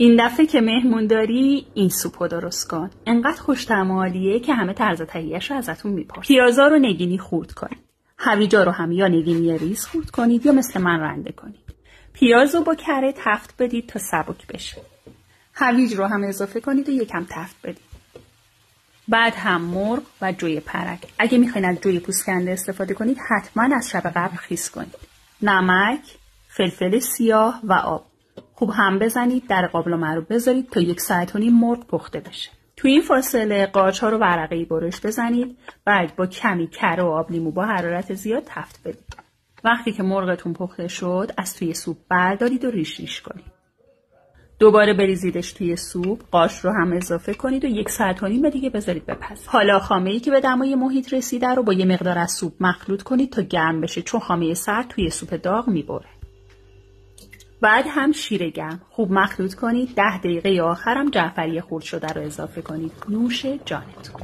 این دفعه که مهمون داری این سوپو درست کن. انقدر خوش‌طعم و عالیه که همه طرز تهیه‌اش رو ازتون میپرسن. پیازا رو نگینی خورد کنید. هویجا رو هم یا نگینی ریز خورد کنید یا مثل من رنده کنید. پیاز رو با کره تفت بدید تا سبک بشه. هویج رو هم اضافه کنید و یکم تفت بدید. بعد هم مرغ و جوی پرک. اگه میخواین از جوی پوست کنده استفاده کنید حتما از شب قبل خیس کنید. نمک، فلفل سیاه و آب. خوب هم بزنید، در قابلمه رو بذارید تا 1 ساعت و نیم مرغ پخته بشه. تو این فاصله قارچ‌ها رو ورقه‌ای برش بزنید، بعد با کمی کره و آب لیمو با حرارت زیاد تفت بدید. وقتی که مرغتون پخته شد از توی سوپ بردارید و ریش ریش کنید. دوباره بریزیدش توی سوپ، قارچ رو هم اضافه کنید و 1 ساعت و نیم دیگه بذارید بپزه. حالا خامه‌ای که به دمای محیط رسیده رو با یه مقدار از سوپ مخلوط کنید تا گرم بشه، چون خامه سرد توی سوپ داغ میبره. بعد هم شیر گرم خوب مخلوط کنید. 10 دقیقه آخرم جعفری خرد شده رو اضافه کنید. نوش جانتون.